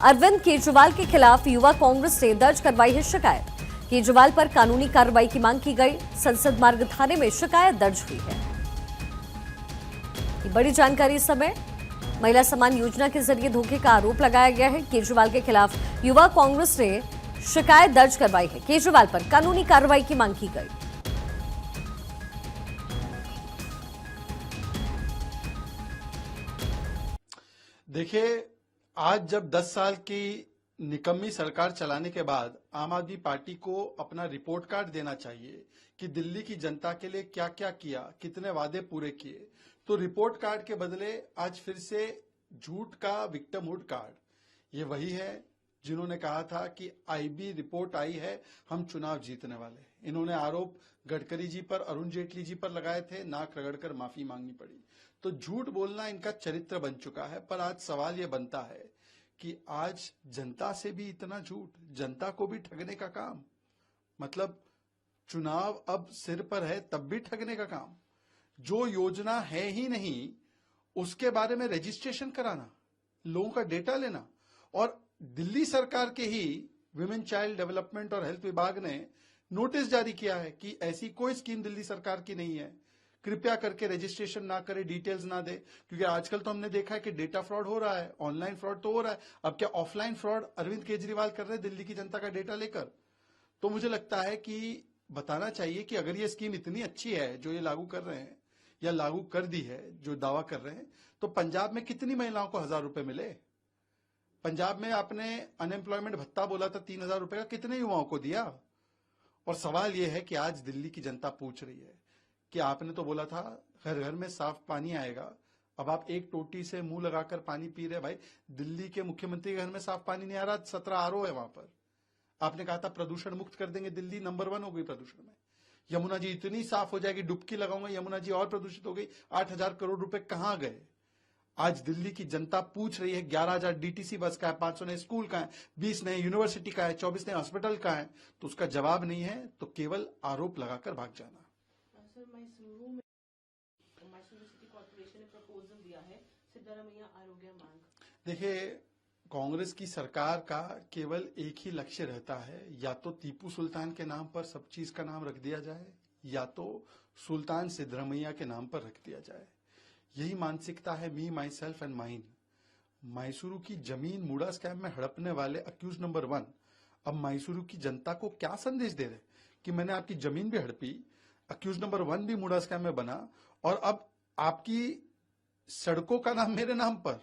अरविंद केजरीवाल के खिलाफ युवा कांग्रेस ने दर्ज करवाई है शिकायत। केजरीवाल पर कानूनी कार्रवाई की मांग की गई। संसद मार्ग थाने में शिकायत दर्ज हुई है। ये बड़ी जानकारी इस समय। महिला सम्मान योजना के जरिए धोखे का आरोप लगाया गया है। केजरीवाल के खिलाफ युवा कांग्रेस ने शिकायत दर्ज करवाई है। केजरीवाल पर कानूनी कार्रवाई की मांग की गई। देखिए, आज जब 10 साल की निकम्मी सरकार चलाने के बाद आम आदमी पार्टी को अपना रिपोर्ट कार्ड देना चाहिए कि दिल्ली की जनता के लिए क्या क्या किया, कितने वादे पूरे किए, तो रिपोर्ट कार्ड के बदले आज फिर से झूठ का विक्टिमहुड कार्ड। ये वही है जिन्होंने कहा था कि आईबी रिपोर्ट आई है, हम चुनाव जीतने वाले। इन्होंने आरोप गडकरी जी पर, अरुण जेटली जी पर लगाए थे, नाक रगड़कर माफी मांगनी पड़ी। तो झूठ बोलना इनका चरित्र बन चुका है। पर आज सवाल यह बनता है कि आज जनता से भी इतना झूठ, जनता को भी ठगने का काम। मतलब चुनाव अब सिर पर है तब भी ठगने का काम। जो योजना है ही नहीं उसके बारे में रजिस्ट्रेशन कराना, लोगों का डेटा लेना। और दिल्ली सरकार के ही विमेन चाइल्ड डेवलपमेंट और हेल्थ विभाग ने नोटिस जारी किया है कि ऐसी कोई स्कीम दिल्ली सरकार की नहीं है, कृपया करके रजिस्ट्रेशन ना करे, डिटेल्स ना दे। क्योंकि आजकल तो हमने देखा है कि डेटा फ्रॉड हो रहा है, ऑनलाइन फ्रॉड तो हो रहा है, अब क्या ऑफलाइन फ्रॉड अरविंद केजरीवाल कर रहे हैं दिल्ली की जनता का डेटा लेकर। तो मुझे लगता है कि बताना चाहिए कि अगर ये स्कीम इतनी अच्छी है जो ये लागू कर रहे हैं या लागू कर दी है, जो दावा कर रहे हैं, तो पंजाब में कितनी महिलाओं को 1000 रुपए मिले? पंजाब में आपने अनएम्प्लॉयमेंट भत्ता बोला था 3000 रुपए का, कितने युवाओं को दिया? और सवाल यह है कि आज दिल्ली की जनता पूछ रही है कि आपने तो बोला था घर घर में साफ पानी आएगा, अब आप एक टोटी से मुंह लगाकर पानी पी रहे। भाई, दिल्ली के मुख्यमंत्री के घर में साफ पानी नहीं आ रहा, 17 आरओ है वहां पर। आपने कहा था प्रदूषण मुक्त कर देंगे, दिल्ली नंबर 1 हो गई प्रदूषण में। यमुना जी इतनी साफ हो जाएगी, डुबकी लगाऊंगा यमुना जी और प्रदूषित हो गई। 8000 करोड़ रुपए कहां गए? आज दिल्ली की जनता पूछ रही है 11,000 डीटीसी बस का है, 500 नए स्कूल का है, 20 नए यूनिवर्सिटी का है, 24 नए हॉस्पिटल का है। तो उसका जवाब नहीं है, तो केवल आरोप लगाकर भाग जाना। मैसूरू सिटी कॉर्पोरेशन ने प्रपोजल दिया है सिद्धारमैया आरोग्य मांग। देखिए, कांग्रेस की सरकार का केवल एक ही लक्ष्य रहता है, या तो टीपू सुल्तान के नाम पर सब चीज का नाम रख दिया जाए, या तो सुल्तान सिद्धरमैया के नाम पर रख दिया जाए। यही मानसिकता है me, myself and mine. Mysuru की जमीन मूडा स्कैम में हड़पने वाले अक्यूज नंबर 1 अब मैसूरू की जनता को क्या संदेश दे रहे कि मैंने आपकी जमीन भी हड़पी, अक्यूज नंबर 1 भी मूडा स्कैम में बना, और अब आपकी सड़कों का नाम मेरे नाम पर।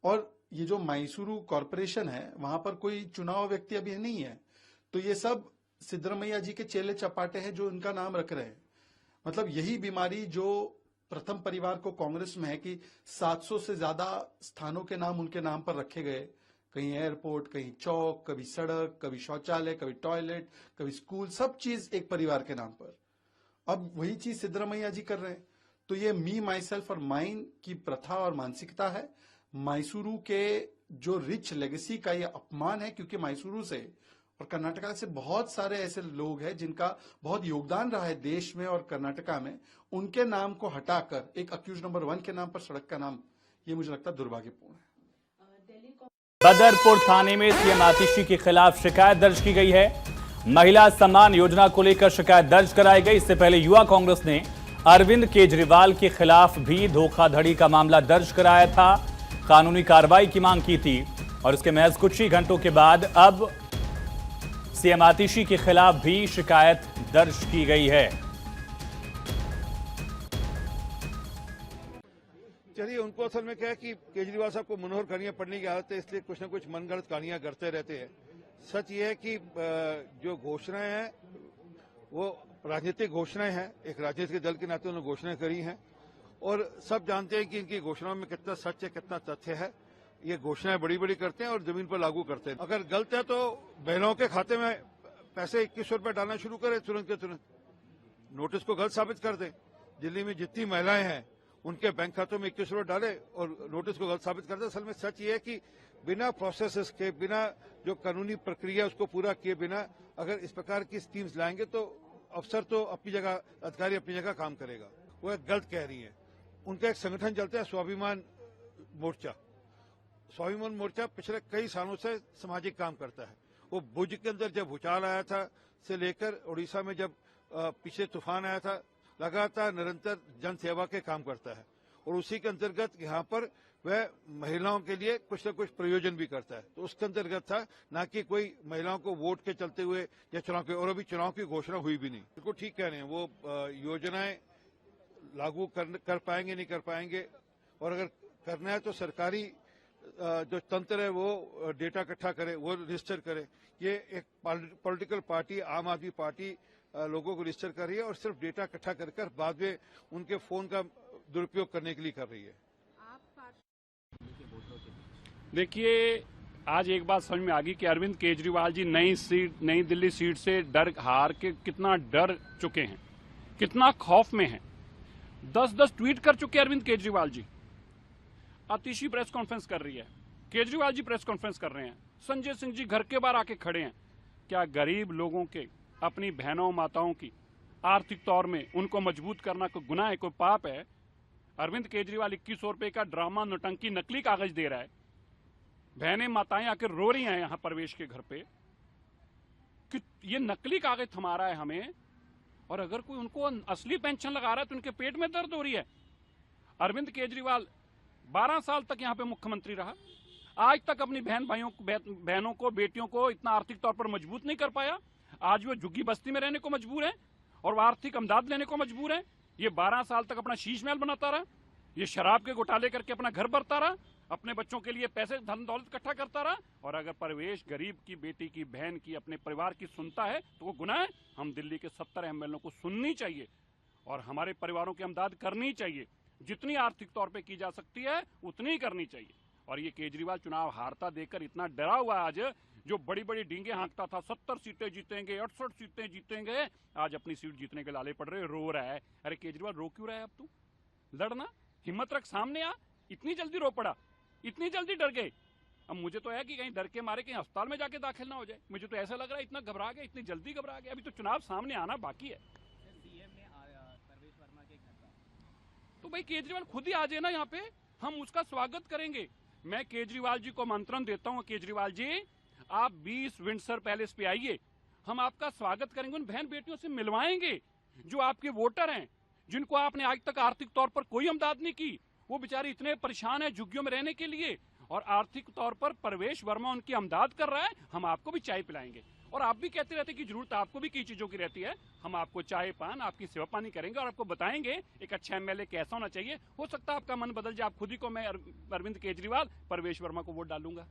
और ये जो मैसूरू कॉर्पोरेशन है वहां पर कोई चुनाव व्यक्ति अभी नहीं है, तो ये सब सिद्धरमैया जी के चेले चपाटे हैं जो इनका नाम रख रहे हैं। मतलब यही बीमारी जो प्रथम परिवार को कांग्रेस में है कि 700 से ज्यादा स्थानों के नाम उनके नाम पर रखे गए। कहीं एयरपोर्ट, कहीं चौक, कभी सड़क, कभी शौचालय, कभी टॉयलेट, कभी स्कूल, सब चीज एक परिवार के नाम पर। अब वही चीज सिद्धरमैया जी कर रहे हैं। तो ये मी, माई सेल्फ और माइन की प्रथा और मानसिकता है। मैसूरू के जो रिच लेगेसी का ये अपमान है, क्योंकि मैसूरू से और कर्नाटका से बहुत सारे ऐसे लोग हैं जिनका बहुत योगदान रहा है देश में और कर्नाटका में, उनके नाम को हटाकर एक अक्यूज नंबर 1 के नाम पर सड़क का नाम, ये मुझे लगता है दुर्भाग्यपूर्ण है। बदरपुर थाने में सीएम आतिशी के खिलाफ शिकायत दर्ज की गई है। महिला सम्मान योजना को लेकर शिकायत दर्ज कराई गई। इससे पहले युवा कांग्रेस ने अरविंद केजरीवाल के खिलाफ भी धोखाधड़ी का मामला दर्ज कराया था, कानूनी कार्रवाई की मांग की थी। और इसके महज कुछ ही घंटों के बाद अब सीएम आतिशी के खिलाफ भी शिकायत दर्ज की गई है। चलिए, उनको असल में क्या है कि केजरीवाल साहब को मनोहर कहानियां पढ़ने की आदत है, इसलिए कुछ न कुछ मनगढ़ंत कहानियां करते रहते हैं। सच ये है कि जो घोषणाएं हैं वो राजनीतिक घोषणाएं हैं, एक राजनीतिक दल के नाते उन्होंने घोषणाएं करी हैं, और सब जानते हैं कि इनकी घोषणाओं में कितना सच है, कितना तथ्य है। ये घोषणाएं बड़ी बड़ी करते हैं और जमीन पर लागू करते हैं। अगर गलत है तो बहनों के खाते में पैसे 2100 रुपए डालना शुरू करें तुरंत के तुरंत, नोटिस को गलत साबित कर दें। दिल्ली में जितनी महिलाएं हैं उनके बैंक खातों में 21 रुपए डाले और नोटिस को गलत साबित कर दें। असल में सच ये है कि बिना प्रोसेसेस के, बिना जो कानूनी प्रक्रिया उसको पूरा किए बिना अगर इस प्रकार की स्कीम्स लाएंगे तो अफसर तो अपनी जगह, अधिकारी अपनी जगह काम करेगा। वो एक गलत कह रही है। उनका एक संगठन चलता है स्वाभिमान मोर्चा, स्वाभिमान मोर्चा पिछले कई सालों से सामाजिक काम करता है। वो भुज के अंदर जब भूचाल आया था से लेकर उड़ीसा में जब पीछे तूफान आया था, लगातार निरंतर जन सेवा के काम करता है और उसी के अंतर्गत यहाँ पर वह महिलाओं के लिए कुछ न कुछ प्रयोजन भी करता है। तो उसके अंतर्गत था, ना कि कोई महिलाओं को वोट के चलते हुए या चुनाव के, और अभी चुनाव की घोषणा हुई भी नहीं। बिल्कुल ठीक कह रहे हैं, वो योजनाएं लागू कर पाएंगे नहीं कर पाएंगे, और अगर करना है तो सरकारी जो तंत्र है वो डेटा इकट्ठा करे, वो रजिस्टर करे। ये एक पॉलिटिकल पार्टी आम आदमी पार्टी लोगों को रजिस्टर कर रही है और सिर्फ डेटा इकट्ठा कर बाद में उनके फोन का दुरुपयोग करने के लिए कर रही है। देखिए, आज एक बात समझ में आ गई कि अरविंद केजरीवाल जी नई दिल्ली सीट से डर हार के कितना डर चुके हैं, कितना खौफ में हैं। 10-10 ट्वीट कर चुके अरविंद केजरीवाल जी। आतिशी प्रेस कॉन्फ्रेंस कर रही है, केजरीवाल जी प्रेस कॉन्फ्रेंस कर रहे हैं, संजय सिंह जी घर के बाहर आके खड़े हैं। क्या गरीब लोगों के, अपनी बहनों माताओं की आर्थिक तौर में उनको मजबूत करना कोई गुनाह है, कोई पाप है? अरविंद केजरीवाल 2100 रुपए का ड्रामा नौटंकी नकली कागज दे रहा है, बहनें माताएं आकर रो रही हैं यहां प्रवेश के घर पे कि ये नकली कागज थमा रहा है हमें, और अगर कोई उनको असली पेंशन लगा रहा है तो उनके पेट में दर्द हो रही है। अरविंद केजरीवाल 12 साल तक यहां पे मुख्यमंत्री रहा, आज तक अपनी बहनों को बेटियों को इतना आर्थिक तौर पर मजबूत नहीं कर पाया। आज वो झुग्गी बस्ती में रहने को मजबूर है और वो आर्थिक अमदाद लेने को मजबूर है। ये 12 साल तक अपना शीश महल बनाता रहा, ये शराब के घोटाले करके अपना घर भरता रहा, अपने बच्चों के लिए पैसे धन दौलत इकट्ठा करता रहा। और अगर परवेश गरीब की बेटी की, बहन की, अपने परिवार की सुनता है तो वो गुनाह है। हम दिल्ली के 70 एमएलए को सुननी चाहिए और हमारे परिवारों की अमदाद करनी चाहिए। जितनी आर्थिक तौर पे की जा सकती है उतनी ही करनी चाहिए। और ये केजरीवाल चुनाव हारता देकर इतना डरा हुआ आज, जो बड़ी बड़ी डींगे हाँकता था, 70 सीटें जीतेंगे, 68 सीटें जीतेंगे, आज अपनी सीट जीतने के लाले पड़ रहे, रो रहा है। अरे केजरीवाल रो क्यों रहा है? अब तू लड़ना, हिम्मत रख, सामने आ। इतनी जल्दी रो पड़ा, इतनी जल्दी डर गए। अब मुझे तो है कि कहीं डर के मारे कहीं अस्पताल में जाके दाखिल ना हो जाए। मुझे तो ऐसा लग रहा है इतना घबरा गया, इतनी जल्दी घबरा गया। अभी तो चुनाव सामने आना बाकी है। तो भाई केजरीवाल खुद ही आ जाए ना यहाँ पे, हम उसका स्वागत करेंगे। मैं केजरीवाल जी को आमंत्रण देता हूँ, केजरीवाल जी आप 20 विंडसर पैलेस पे आइए, हम आपका स्वागत करेंगे। उन बहन बेटियों से मिलवाएंगे जो आपके वोटर हैं, जिनको आपने आज तक आर्थिक तौर पर कोई अमदाद नहीं की। वो बेचारे इतने परेशान हैं झुग्गियों में रहने के लिए, और आर्थिक तौर पर परवेश वर्मा उनकी अमदाद कर रहा है। हम आपको भी चाय पिलाएंगे, और आप भी कहते रहते कि जरूरत आपको भी कई चीजों की रहती है। हम आपको चाय पान, आपकी सेवा पानी करेंगे और आपको बताएंगे एक अच्छा एमएलए कैसा होना चाहिए। हो सकता है आपका मन बदल जाए, आप खुद ही को मैं अरविंद केजरीवाल परवेश वर्मा को वोट डालूंगा।